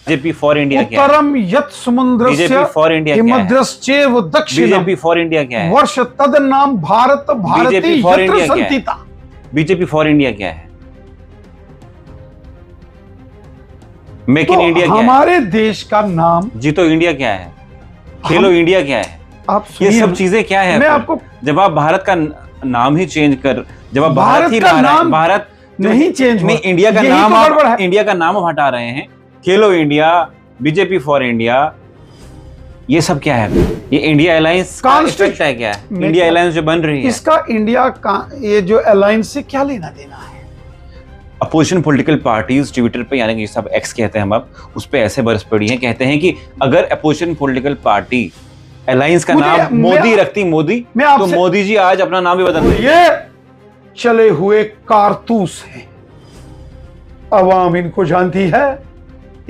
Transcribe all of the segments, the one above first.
BJP for India क्या है? उत्तरम यत् समुद्रस्य बीजेपी फॉर इंडिया क्या है? हिमद्रश्चैव दक्षिणम बीजेपी फॉर इंडिया क्या है? वर्ष तदनाम भारत भारती बीजेपी फॉर यत्र इंडिया क्या है? संतिता। बीजेपी फॉर इंडिया क्या है? मेक इन इंडिया क्या है? हमारे देश का नाम जीतो इंडिया क्या है? खेलो इंडिया क्या है? आप ये सुनिए सब चीजें क्या है? मैं आपको जब आप भारत का नाम ही चेंज कर, जब आप भारत ही का ला रहे हैं, नाम भारत नहीं चेंज नहीं, इंडिया का नाम आप इंडिया का नाम आप हटा रहे हैं। खेलो इंडिया, बीजेपी फॉर इंडिया, ये सब क्या है? ये इंडिया अलायंस का इफेक्ट है क्या है? इंडिया अलायंस जो बन रही है, इसका इंडिया का ये जो अलायंस से क्या लेना देना है? अपोजिशन पॉलिटिकल पार्टीज ट्विटर पे, यानी कि सब एक्स कहते हैं हम अब, उस पे ऐसे बरस पड़ी हैं, कहते हैं कि अगर अपोजिशन पॉलिटिकल पार्टी अलायंस का नाम मोदी रखती, मोदी, तो मोदी जी आज अपना नाम भी बदल दें। ये चले हुए कारतूस हैं, अवाम इनको जानती है।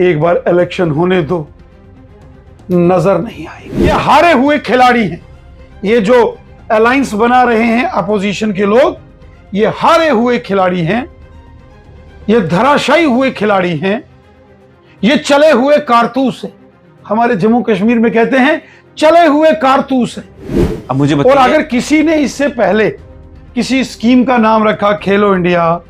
एक बार इलेक्शन होने दो, नजर नहीं आएगी। ये हारे हुए खिलाड़ी हैं। ये जो अलायंस बना रहे हैं अपोजिशन के लोग, ये हारे हुए खिलाड़ी हैं, ये धराशायी हुए खिलाड़ी हैं, ये चले हुए कारतूस हैं। हमारे जम्मू कश्मीर में कहते हैं चले हुए कारतूस हैं। अब मुझे और अगर किसी ने इससे पहले किसी स्कीम का नाम रखा खेलो India,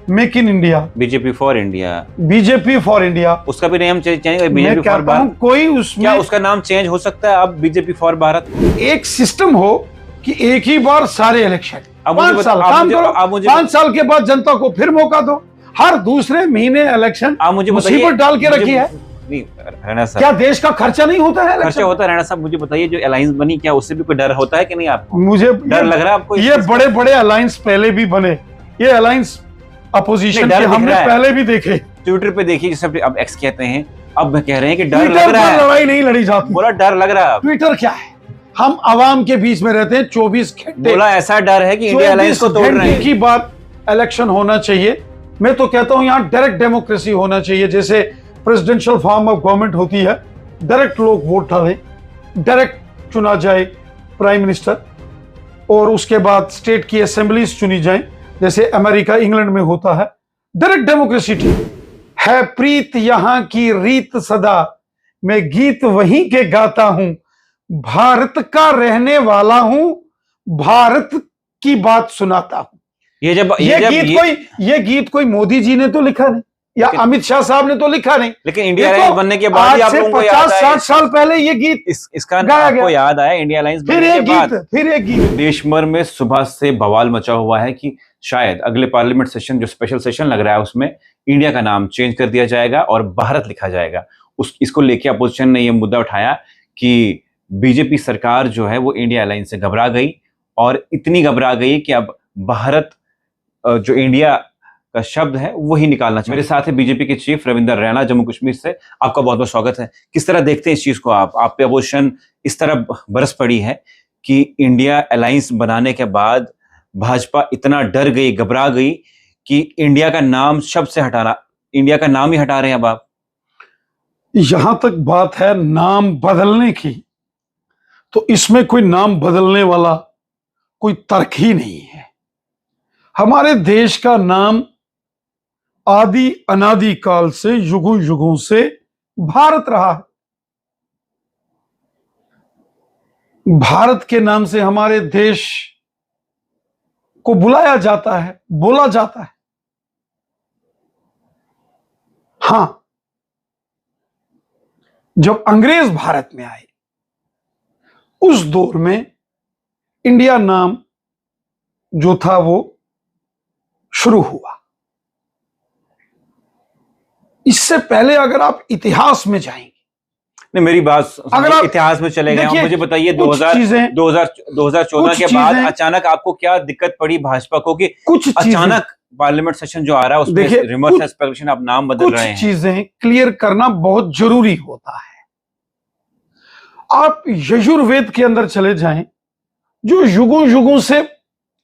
make in India, BJP for India, BJP for India, उसका भी नाम चेंज, बीजेपी फॉर भारत, कोई उसमें क्या उसका नाम चेंज हो सकता है? अब बीजेपी फॉर भारत एक सिस्टम हो कि एक ही बार सारे इलेक्शन, 5 साल काम करो, 5 साल के बाद जनता को फिर मौका दो। हर दूसरे महीने इलेक्शन मुसीबत डाल के रखी है। राणा साहब, क्या देश का खर्चा नहीं होता है? खर्चा होता है। राणा साहब, मुझे बताइए, जो अलायंस बनी, क्या उससे भी कोई डर होता है कि नहीं आपको? मुझे डर लग रहा है आपको? ये बड़े बड़े अलायंस पहले भी बने, ये अलायंस अपोजिशन के हमने पहले भी देखे। ट्विटर पे देखिए, जैसे अब एक्स कहते हैं, अब कह रहे हैं कि डर लग रहा है। लड़ाई नहीं लड़ी जाती, बोला डर लग रहा है। ट्विटर क्या है? हम आवाम के बीच में रहते हैं 24 घंटे। बोला ऐसा डर है कि इंडिया अलायंस को तोड़ रहे हैं। की बात इलेक्शन होना चाहिए। मैं तो कहता हूं यहां डायरेक्ट डेमोक्रेसी होना चाहिए, जैसे प्रेसिडेंशियल फॉर्म ऑफ गवर्नमेंट होती है। डायरेक्ट लोग वोट डालें, डायरेक्ट चुना जाए प्राइम मिनिस्टर, और उसके बाद स्टेट की असेंबलीज चुनी जाए, जैसे अमेरिका इंग्लैंड में होता है। डायरेक्ट डेमोक्रेसी ठीक है। प्रीत यहां की रीत सदा, मैं गीत वहीं के गाता हूं, भारत का रहने वाला हूं, भारत की बात सुनाता हूं। ये गीत कोई मोदी जी ने तो लिखा नहीं, या अमित शाह साहब ने तो लिखा नहीं, लेकिन इंडिया अलायंस बनने के बाद ही आप लोगों को याद आया। 50-60 साल पहले ये गीत इसका आपको याद आया इंडिया अलायंस बनने के बाद। फिर एक गीत देश भर में सुबह से बवाल मचा हुआ है कि शायद अगले पार्लियामेंट सेशन, जो स्पेशल सेशन लग रहा है, उसमें इंडिया का नाम चेंज कर दिया जाएगा और भारत लिखा जाएगा। इसको लेके अपोजिशन ने यह मुद्दा उठाया कि बीजेपी सरकार जो है वो इंडिया अलायंस से घबरा गई, और इतनी घबरा गई कि अब भारत जो इंडिया का शब्द है वही निकालना चाहिए। मेरे साथ है बीजेपी के चीफ रविंदर रैना, जम्मू कश्मीर से। आपका बहुत बहुत स्वागत है। किस तरह देखते हैं इस चीज को आप पे अपोजिशन इस तरह बरस पड़ी है कि इंडिया अलायंस बनाने के बाद भाजपा इतना डर गई, घबरा गई कि इंडिया का नाम शब्द से हटाना, इंडिया का नाम ही हटा रहे हैं अब आप? यहां तक बात है नाम बदलने की, तो इसमें कोई नाम बदलने वाला कोई तर्क ही नहीं है। हमारे देश का नाम आदि अनादि काल से, युगों युगों से भारत रहा है। भारत के नाम से हमारे देश को बुलाया जाता है, बोला जाता है। हां, जब अंग्रेज भारत में आए, उस दौर में इंडिया नाम जो था वो शुरू हुआ। इससे पहले अगर आप इतिहास में जाएंगे, नहीं, मेरी बात, अगर आप इतिहास में चले गए, मुझे बताइए 2014 के बाद अचानक आपको क्या दिक्कत पड़ी भाजपा को कि कुछ अचानक पार्लियामेंट सेशन जो आ रहा है उसमें रिवर्स एस्पेक्शन आप नाम बदल रहे हैं? चीजें क्लियर करना बहुत जरूरी होता है। आप यजुर्वेद के अंदर चले जाएं, जो युगों युगों से,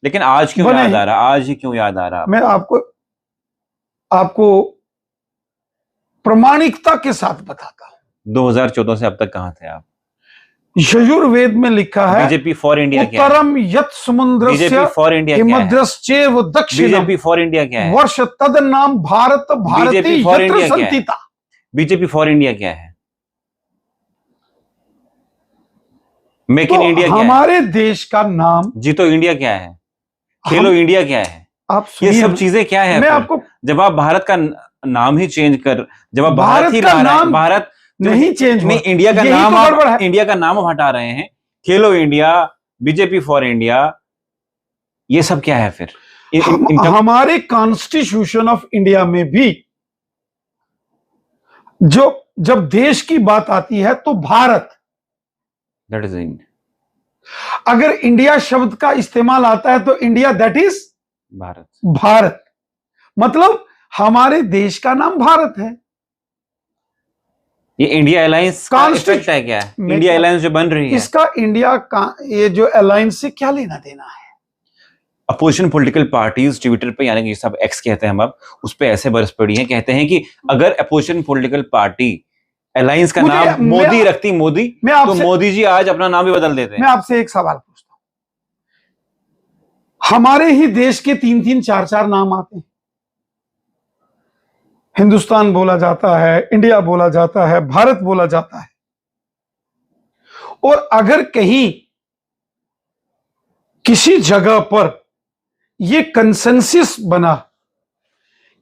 लेकिन आज क्यों याद आ रहा? आज ही क्यों याद आ रहा? मैं आपको प्रामाणिकता के साथ बताता हूं। 2014 से अब तक कहां थे आप? यजुर्वेद में लिखा है बीजेपी फॉर इंडिया क्या है? उत्तरम यत् समुद्रस्य बीजेपी फॉर इंडिया हिमद्रश्चैव दक्षिणम, बीजेपी फॉर इंडिया क्या है? वर्ष तदनाम भारत भारती यत्र संतिता। बीजेपी फॉर इंडिया क्या है? मेक इन तो इंडिया क्या है? हमारे देश का नाम, जीतो इंडिया क्या है? खेलो इंडिया क्या है? आप ये सुनिए सब ना, चीजें क्या है? मैं फिर आपको जब आप भारत का नाम ही चेंज कर, जब आप भारत भारत ही का रहा रहे नाम भारत नहीं चेंज हुआ, नहीं, इंडिया का यही नाम तो गड़बड़ आप है। इंडिया का नाम आप हटा रहे हैं। खेलो इंडिया, बीजेपी फॉर इंडिया, ये सब क्या है फिर? हमारे कॉन्स्टिट्यूशन ऑफ इंडिया में भी जो जब देश की बात आती है तो भारत, दैट इज इन अगर इंडिया शब्द का इस्तेमाल आता है तो India that is Bharat. Bharat, मतलब हमारे देश का नाम भारत है। ये इंडिया अलायंस का Constitution- इफेक्ट है क्या? इंडिया अलायंस जो बन रही है, इसका इंडिया का ये जो अलायंस से क्या लेना देना है? अपोजिशन पॉलिटिकल पार्टीज ट्विटर पे, यानी कि सब एक्स कहते हैं हम अब, उस पे ऐसे बरस पड़ी हैं, कहते हैं कि अगर अपोजिशन पॉलिटिकल पार्टी अलायंस का नाम मोदी रखती, मोदी, तो मोदी जी आज अपना नाम भी बदल देते हैं। मैं आपसे एक सवाल पूछता हूं, हमारे ही देश के 3-3, 4-4 नाम आते हैं। हिंदुस्तान बोला जाता है, इंडिया बोला जाता है, भारत बोला जाता है। और अगर कहीं किसी जगह पर यह कंसेंसस बना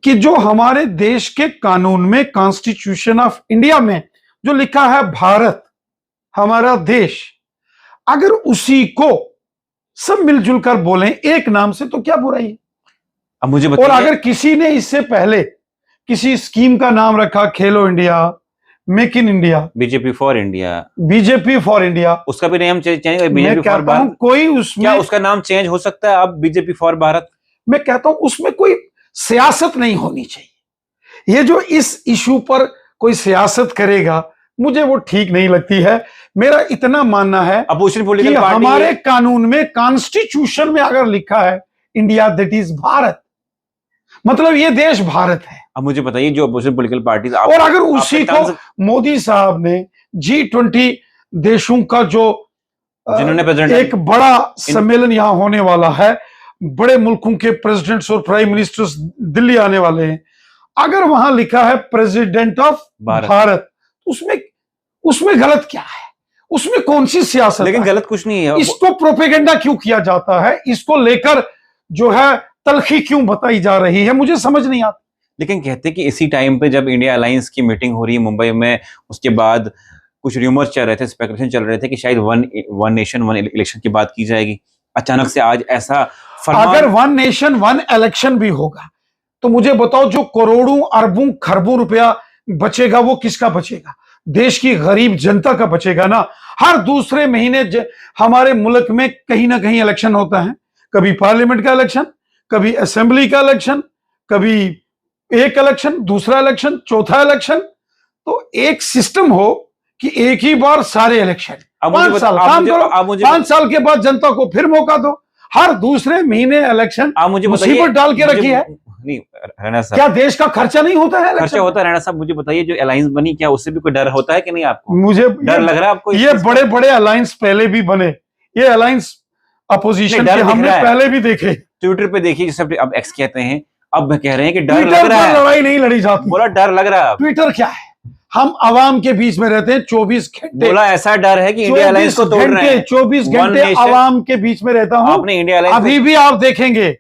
कि जो हमारे देश के कानून में, कॉन्स्टिट्यूशन ऑफ इंडिया में जो लिखा है भारत हमारा देश, अगर उसी को सब मिलजुल कर बोलें एक नाम से तो क्या बुराई है? अब मुझे और अगर किसी ने इससे पहले किसी स्कीम का नाम रखा खेलो India, make in India, BJP for India, BJP for India, उसका भी नाम चेंज, मैं कहता हूं कोई उसमें, क्या उसका नाम चेंज हो सकता है अब बीजेपी फॉर भारत? मैं कहता हूं उसमें कोई सियासत नहीं होनी चाहिए। ये जो इस इशू पर कोई सियासत करेगा, मुझे वो ठीक नहीं लगती है। मेरा इतना मानना है अपोजिशन पॉलिटिकल कि पार्टी हमारे कानून में, कॉन्स्टिट्यूशन में अगर लिखा है इंडिया दैट इज भारत, मतलब ये देश भारत है। अब मुझे बताइए जो अपोजिशन पॉलिटिकल पार्टीज, और अगर उसी को मोदी साहब ने G20 देशों का जो जिन्होंने एक बड़ा सम्मेलन यहां होने वाला है, बड़े मुल्कों के प्रेसिडेंट्स और प्राइम मिनिस्टर्स दिल्ली आने वाले हैं, अगर वहां लिखा है प्रेसिडेंट ऑफ भारत, उसमें गलत क्या है? उसमें कौन सी सियासत? लेकिन गलत कुछ नहीं है। इसको प्रोपेगेंडा क्यों किया जाता है? इसको लेकर जो है तलखी क्यों बताई जा रही है? मुझे समझ नहीं आता। लेकिन कहते कि इसी टाइम पे जब इंडिया अलायंस की मीटिंग हो रही है मुंबई में, उसके बाद कुछ र्यूमर्स चल रहे थे, स्पेकुलेशन चल रहे थे कि शायद वन नेशन वन इलेक्शन की बात की जाएगी। अचानक से आज ऐसा फरमान, अगर वन नेशन वन इलेक्शन भी होगा तो मुझे बताओ, जो करोड़ों अरबों खरबों रुपया बचेगा वो किसका बचेगा? देश की गरीब जनता का बचेगा ना। हर दूसरे महीने हमारे मुल्क में कहीं ना कहीं इलेक्शन होता है, कभी पार्लियामेंट का इलेक्शन, कभी असेंबली का इलेक्शन, कभी एक इलेक्शन, दूसरा इलेक्शन, चौथा इलेक्शन। तो एक सिस्टम हो कि एक ही बार सारे इलेक्शन, 5 साल काम करो, 5 साल के बाद जनता को फिर मौका दो। हर दूसरे महीने इलेक्शन मुसीबत डाल के रखी है। नहीं राणा साहब, क्या देश का खर्चा नहीं होता है? खर्चा होता है राणा साहब। मुझे बताइए जो अलायंस बनी, क्या उससे भी कोई डर होता है कि नहीं आपको? मुझे डर लग रहा है आपको? ये बड़े बड़े अलायंस पहले भी बने, ये अलायंस अपोजिशन के हमने पहले भी देखे। ट्विटर पे देखिए, जैसे अब एक्स कहते हैं, अब कह रहे हैं कि डर लग रहा है। लड़ाई नहीं लड़ी जाती, बोला डर लग रहा है। ट्विटर क्या है? हम आवाम के बीच में रहते हैं 24 घंटे। बोला ऐसा डर है कि इंडिया अलायंस को तोड़ रहे हैं। 24 घंटे आवाम के बीच में रहता हूं। आपने इंडिया अलायंस, अभी भी आप देखेंगे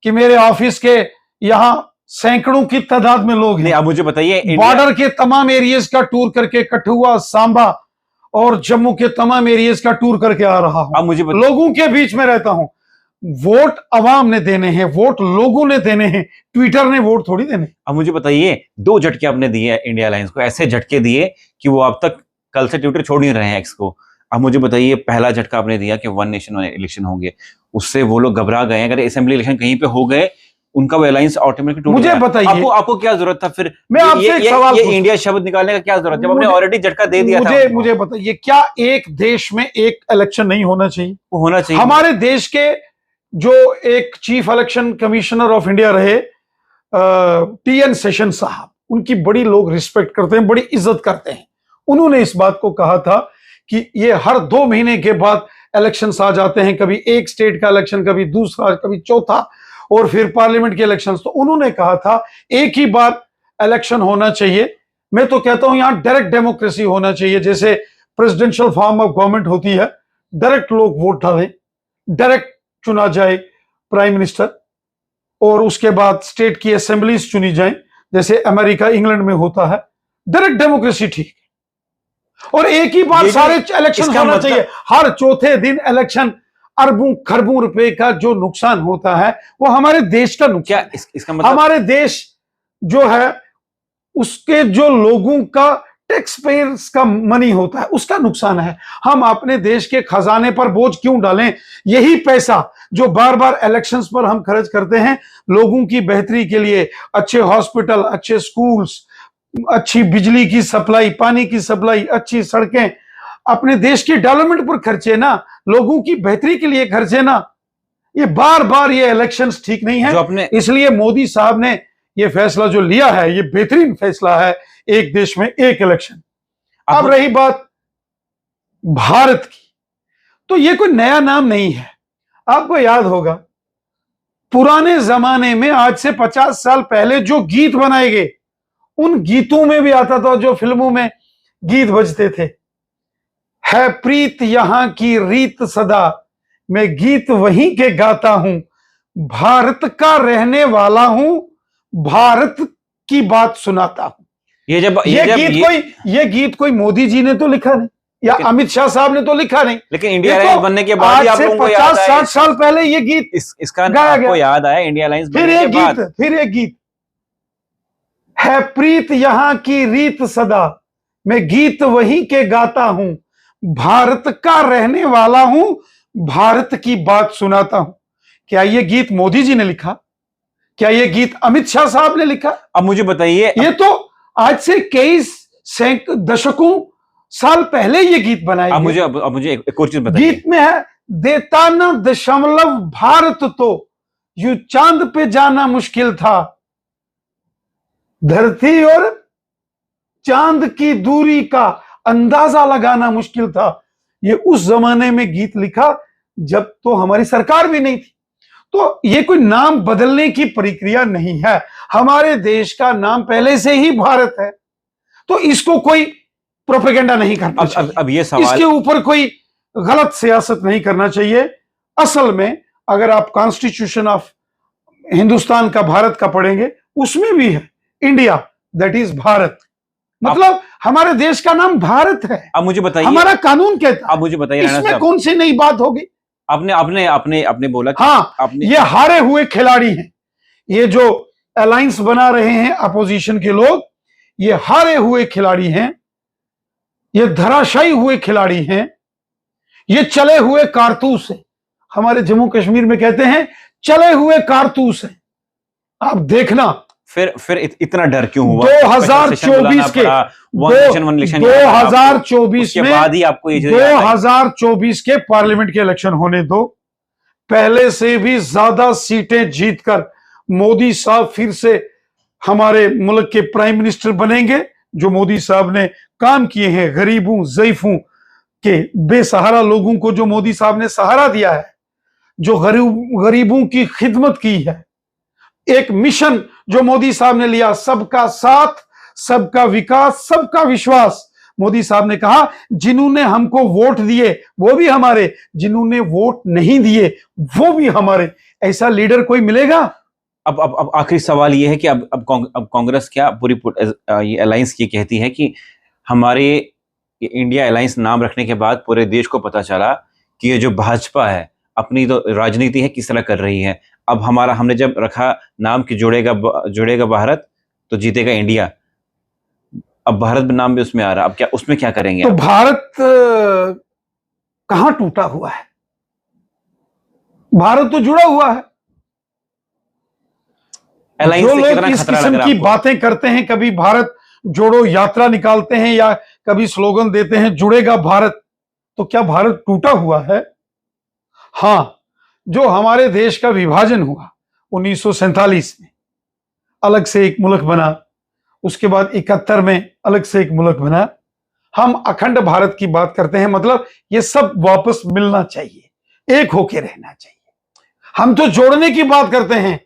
कि मेरे ऑफिस के यहाँ सैकड़ों की तादाद में लोग हैं। अब मुझे बताइए, बॉर्डर के तमाम एरियाज का टूर करके, कठुआ, सांबा और जम्मू के तमाम एरियाज का टूर करके आ रहा हूं। अब मुझे लोगों के बीच में रहता हूं। वोट अवाम ने देने हैं, वोट लोगों ने देने हैं, ट्विटर ने वोट थोड़ी देने। अब मुझे बताइए, 2 झटके आपने दिए इंडिया अलायंस को, ऐसे झटके दिए कि वो अब तक कल से ट्विटर छोड़ नहीं रहे हैं एक्स को। अब मुझे बताइए, पहला झटका आपने दिया कि वन नेशन वन इलेक्शन होंगे, उससे वो लोग घबरा गए। अगर असेंबली इलेक्शन कहीं पे हो गए, उनका वो अलायंस ऑटोमेटिकली टूट मुझे बताइए, आपको क्या जरूरत था फिर? मैं आपसे एक सवाल ये इंडिया शब्द निकालने का क्या जरूरत, जब आपने ऑलरेडी झटका दे दिया था? मुझे बताइए, क्या एक देश में एक इलेक्शन नहीं होना चाहिए? वो होना चाहिए। हमारे देश के जो एक chief election commissioner of India रहे TN सेशन साहब, उनकी बड़ी लोग रिस्पेक्ट करते हैं, बड़ी इज्जत करते हैं। उन्होंने इस बात को कहा था कि ये हर 2 महीने के बाद इलेक्शंस आ जाते हैं, कभी एक स्टेट का इलेक्शन, कभी दूसरा, कभी चौथा, और फिर पार्लियामेंट के इलेक्शंस। तो उन्होंने कहा था एक ही बार इलेक्शन होना चाहिए, मैं तो कहता हूं यहां डायरेक्ट डेमोक्रेसी होना चाहिए, जैसे प्रेसिडेंशियल फॉर्म ऑफ गवर्नमेंट होती है, डायरेक्ट लोग वोट डालें, डायरेक्ट चुना जाए प्राइम मिनिस्टर, और उसके बाद स्टेट की असेंबलीज चुनी जाए, जैसे अमेरिका इंग्लैंड में होता है। डायरेक्ट डेमोक्रेसी ठीक है, और एक ही बार सारे इलेक्शन होना चाहिए। हर चौथे दिन इलेक्शन, अरबों खरबों रुपए का जो नुकसान होता है वो हमारे देश का नुकसान। क्या इसका मतलब हमारे देश जो है उसके जो लोगों का टैक्स पेयर्स का मनी होता है उसका नुकसान है। हम अपने देश के खजाने पर बोझ क्यों डालें? यही पैसा जो बार बार इलेक्शंस पर हम खर्च करते हैं लोगों की बेहतरी के लिए, अच्छे हॉस्पिटल, अच्छे स्कूल्स, अच्छी बिजली की सप्लाई, पानी की सप्लाई, अच्छी सड़कें, अपने देश की डेवलपमेंट पर खर्चे ना, लोगों की बेहतरी के लिए खर्चे ना। ये बार बार ये इलेक्शंस ठीक नहीं है। इसलिए मोदी साहब ने ये फैसला जो लिया है ये बेहतरीन फैसला है, एक देश में एक इलेक्शन। अब रही बात भारत की, तो ये कोई नया नाम नहीं है। आपको याद होगा पुराने जमाने में, आज से 50 साल पहले जो गीत बनाए गए, उन गीतों में भी आता था, जो फिल्मों में गीत बजते थे, है प्रीत यहां की रीत सदा, मैं गीत वहीं के गाता हूं, भारत का रहने वाला हूं, भारत की बात सुनाता हूं। ये गीत कोई मोदी जी ने तो लिखा नहीं, या अमित शाह साहब ने तो लिखा नहीं, लेकिन इंडिया अलायंस बनने के बाद आज से 50-60 साल पहले ये गीत इसका गाया गया। याद आया इंडिया अलायंस बनने के बाद फिर एक गीत है प्रीत यहां की रीत सदा, मैं गीत वहीं के गाता हूं, भारत का रहने वाला हूं, भारत की बात सुनाता हूं। क्या ये गीत मोदी जी ने लिखा? क्या ये गीत अमित शाह साहब ने लिखा? अब मुझे बताइए, ये तो आज से कई दशकों साल पहले ये गीत बनाए गए। अब मुझे एक और चीज बताइए। गीत में है, देता न दशमलव भारत तो यू चांद पे जाना मुश्किल था, धरती और चांद की दूरी का अंदाजा लगाना मुश्किल था। ये उस जमाने में गीत लिखा जब तो हमारी सरकार भी नहीं थी। तो ये कोई नाम बदलने की प्रक्रिया नहीं है, हमारे देश का नाम पहले से ही भारत है, तो इसको कोई प्रोपेगेंडा नहीं करना चाहिए। अब ये सवाल, इसके ऊपर कोई गलत सियासत नहीं करना चाहिए। असल में अगर आप कॉन्स्टिट्यूशन ऑफ हिंदुस्तान का, भारत का पढ़ेंगे, उसमें भी है इंडिया, दैट इज भारत, मतलब हमारे देश का नाम भारत है। अब मुझे बताइए, हमारा कानून कहता है। अब मुझे बताइए, इसमें कौन सी नई बात होगी? आपने बोला कि हाँ, ये हारे हुए खिलाड़ी हैं, ये जो अलायंस बना रहे हैं अपोजिशन के लोग, ये हारे हुए खिलाड़ी हैं, ये धराशायी हुए खिलाड़ी हैं, ये चले हुए कारतूस हैं। हमारे जम्मू कश्मीर में कहते हैं चले हुए कारतूस हैं। आप देखना फिर इतना डर क्यों हुआ? 2024 के 2024 में बाद ही आपको ये 2024 के पार्लियामेंट के इलेक्शन होने दो, पहले से भी ज्यादा सीटें जीतकर मोदी साहब फिर से हमारे मुल्क के प्राइम मिनिस्टर बनेंगे। जो मोदी साहब ने काम किए हैं, गरीबों, ज़ईफों के, बेसहारा लोगों को जो मोदी साहब ने सहारा दिया है, जो गरीबों की खिदमत की है, एक मिशन जो मोदी साहब ने लिया, सबका साथ, सबका विकास, सबका विश्वास। मोदी साहब ने कहा जिन्होंने हमको वोट दिए वो भी हमारे, जिन्होंने वोट नहीं दिए वो भी हमारे। ऐसा लीडर कोई मिलेगा? अब आखिरी सवाल ये है कि अब कांग्रेस क्या पूरी ये अलायंस ये कहती है कि हमारे इंडिया अलायंस नाम रखने के बाद पूरे देश को पता चला कि ये जो भाजपा है अपनी तो राजनीति है किस तरह कर रही है। अब हमने जब रखा नाम कि जुड़ेगा भारत तो जीतेगा इंडिया, अब भारत नाम भी उसमें आ रहा, अब क्या उसमें क्या करेंगे? तो भारत कहां टूटा हुआ है? भारत तो जुड़ा हुआ है। जो लोग इस किस्म की बातें करते हैं, कभी भारत जोड़ो यात्रा निकालते हैं या कभी स्लोगन देते हैं जुड़ेगा भारत, तो क्या भारत टूटा हुआ है? हाँ, जो हमारे देश का विभाजन हुआ 1947 में, अलग से एक मुल्क बना, उसके बाद 71 में अलग से एक मुल्क बना। हम अखंड भारत की बात करते हैं, मतलब ये सब वापस मिलना चाहिए, एक होके रहना चाहिए। हम तो जोड़ने की बात करते हैं।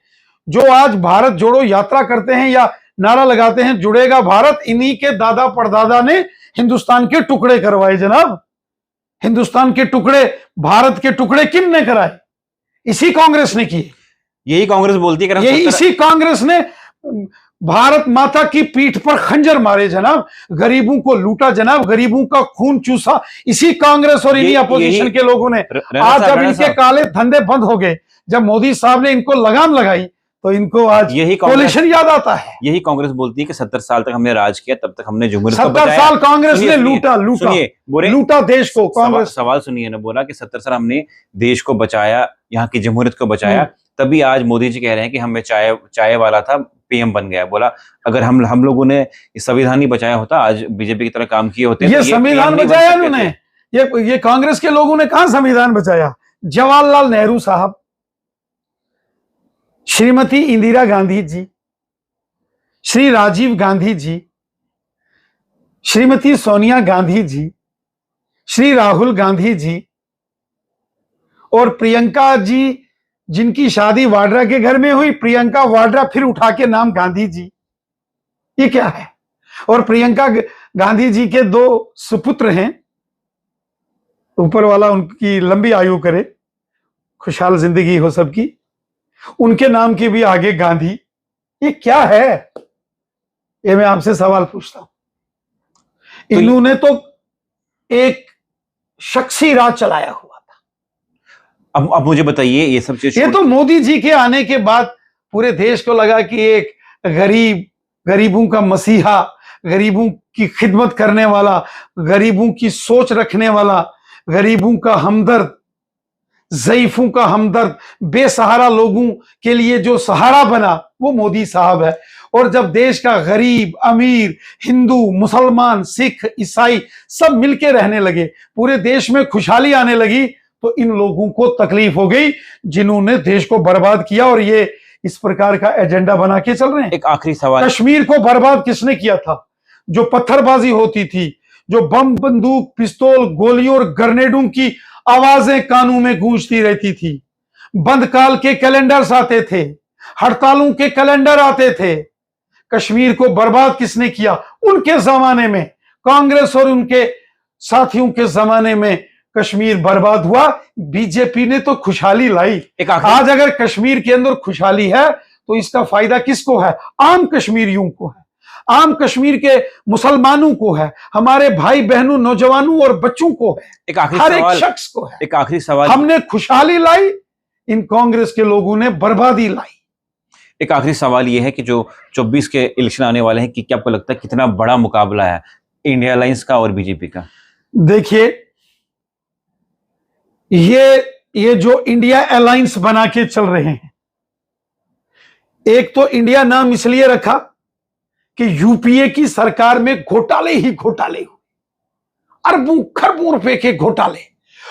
जो आज भारत जोड़ो यात्रा करते हैं या नारा लगाते हैं जुड़ेगा भारत, इन्हीं के दादा परदादा ने हिंदुस्तान के टुकड़े करवाए जनाब। हिंदुस्तान के टुकड़े, भारत के टुकड़े किन ने कराए? इसी कांग्रेस ने किए। यही कांग्रेस बोलती है कि यही इसी कांग्रेस ने भारत माता की पीठ पर खंजर मारे जनाब, गरीबों को लूटा जनाब, गरीबों का खून चूसा इसी कांग्रेस और इन्हीं अपोजिशन के लोगों ने। आज जब इनके काले धंधे बंद हो गए, जब मोदी साहब ने इनको लगाम लगाई, तो इनको आज यही कोलिशन याद आता है। यही कांग्रेस बोलती है कि 70 साल तक हमने राज किया, तब तक हमने जमहूरियत को 70 साल कांग्रेस ने लूटा देश को। कांग्रेस सवाल सुनिए ना, बोला कि 70 साल हमने देश को बचाया, यहाँ की जमहूरियत को बचाया, तभी आज मोदी जी कह रहे हैं कि हमें चाय वाला था पीएम बन गया। बोला अगर हम लोगों ने संविधान नहीं बचाया होता, आज बीजेपी की तरह काम किए होते। ये संविधान बचाया उन्होंने, ये कांग्रेस के लोगों ने कहां संविधान बचाया? जवाहरलाल नेहरू साहब, श्रीमती इंदिरा गांधी जी, श्री राजीव गांधी जी, श्रीमती सोनिया गांधी जी, श्री राहुल गांधी जी और प्रियंका जी, जिनकी शादी वाड्रा के घर में हुई, प्रियंका वाड्रा फिर उठा के नाम गांधी जी। ये क्या है? और प्रियंका गांधी जी के 2 सुपुत्र हैं, ऊपर वाला उनकी लंबी आयु करे, खुशहाल जिंदगी हो सबकी, उनके नाम के भी आगे गांधी। ये क्या है? ये मैं आपसे सवाल पूछता हूं। इन्होंने तो एक शख्सी राज चलाया हुआ था। अब मुझे बताइए, ये सब चीज, ये तो मोदी जी के आने के बाद पूरे देश को लगा कि एक गरीबों का मसीहा, गरीबों की खिदमत करने वाला, गरीबों की सोच रखने वाला, गरीबों का हमदर्द, ज़ईफों का हमदर्द, बेसहारा लोगों के लिए जो सहारा बना, वो मोदी साहब है। और जब देश का गरीब, अमीर, हिंदू, मुसलमान, सिख, ईसाई सब मिलके रहने लगे, पूरे देश में खुशहाली आने लगी, तो इन लोगों को तकलीफ हो गई जिन्होंने देश को बर्बाद किया। और ये इस प्रकार का एजेंडा बना के चल रहे हैं। एक आखिरी सवाल, कश्मीर को बर्बाद किसने किया था? जो पत्थरबाजी होती थी, जो बम, बंदूक, पिस्तौल, गोलियों और ग्रेनेडों की आवाजें कानों में गूंजती रहती थी, बंद काल के कैलेंडर्स आते थे, हड़तालों के कैलेंडर आते थे, कश्मीर को बर्बाद किसने किया? उनके जमाने में, कांग्रेस और उनके साथियों के जमाने में कश्मीर बर्बाद हुआ। बीजेपी ने तो खुशहाली लाई। आज अगर कश्मीर के अंदर खुशहाली है तो इसका फायदा किसको है? आम कश्मीरियों को है, आम कश्मीर के मुसलमानों को है, हमारे भाई बहनों, नौजवानों और बच्चों को है, हर एक शख्स को है। एक आखिरी सवाल, हमने खुशहाली लाई, इन कांग्रेस के लोगों ने बर्बादी लाई। एक आखिरी सवाल यह है कि जो 24 के इलेक्शन आने वाले हैं, कि क्या आपको लगता है कितना बड़ा मुकाबला है इंडिया अलायंस का और बीजेपी का? देखिए, ये जो इंडिया अलायंस बना के चल रहे हैं, एक तो इंडिया नाम इसलिए रखा कि यूपीए की सरकार में घोटाले ही घोटाले हुए, अरबों खरबों रुपए के घोटाले।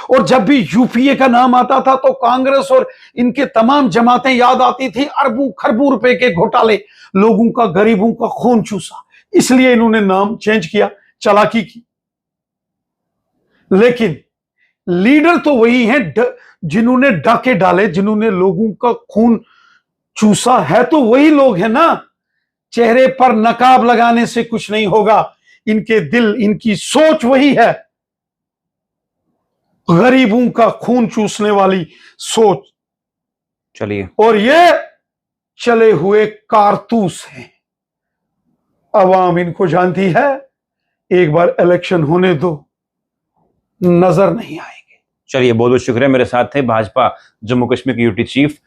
और जब भी यूपीए का नाम आता था तो कांग्रेस और इनके तमाम जमातें याद आती थी, अरबों खरबों रुपए के घोटाले, लोगों का, गरीबों का खून चूसा। इसलिए इन्होंने नाम चेंज किया, चालाकी की। लेकिन लीडर तो वही हैं जिन्होंने डाके डाले, जिन्होंने लोगों का खून चूसा है, तो वही लोग हैं ना। चेहरे पर नकाब लगाने से कुछ नहीं होगा, इनके दिल, इनकी सोच वही है, गरीबों का खून चूसने वाली सोच। चलिए, और ये चले हुए कारतूस हैं, अवाम इनको जानती है। एक बार इलेक्शन होने दो, नजर नहीं आएंगे। चलिए, बहुत बहुत शुक्रिया। मेरे साथ थे भाजपा जम्मू कश्मीर के यूटी चीफ।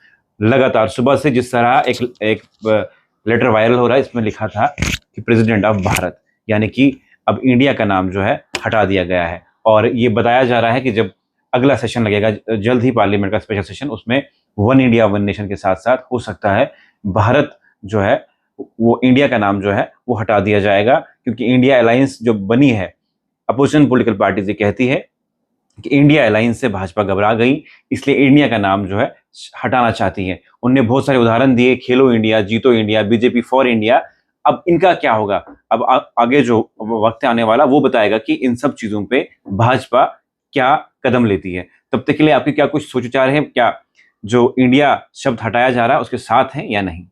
लगातार सुबह से जिस तरह एक लेटर वायरल हो रहा है, इसमें लिखा था कि प्रेसिडेंट ऑफ भारत, यानी कि अब इंडिया का नाम जो है हटा दिया गया है। और ये बताया जा रहा है कि जब अगला सेशन लगेगा जल्द ही, पार्लियामेंट का स्पेशल सेशन, उसमें वन इंडिया वन नेशन के साथ साथ हो सकता है भारत जो है वो इंडिया का नाम जो है वो हटा दिया जाएगा। क्योंकि इंडिया अलायंस जो बनी है, अपोजिशन पॉलिटिकल पार्टीज ये कहती है कि इंडिया अलायंस से भाजपा घबरा गई, इसलिए इंडिया का नाम जो है हटाना चाहती है। उनने बहुत सारे उदाहरण दिए, खेलो इंडिया, जीतो इंडिया, बीजेपी फॉर इंडिया। अब इनका क्या होगा? अब आगे जो वक्त आने वाला वो बताएगा कि इन सब चीजों पे भाजपा क्या कदम लेती है। तब तक के लिए आपके क्या कुछ सोच विचार है? क्या जो इंडिया शब्द हटाया जा रहा है उसके साथ है या नहीं?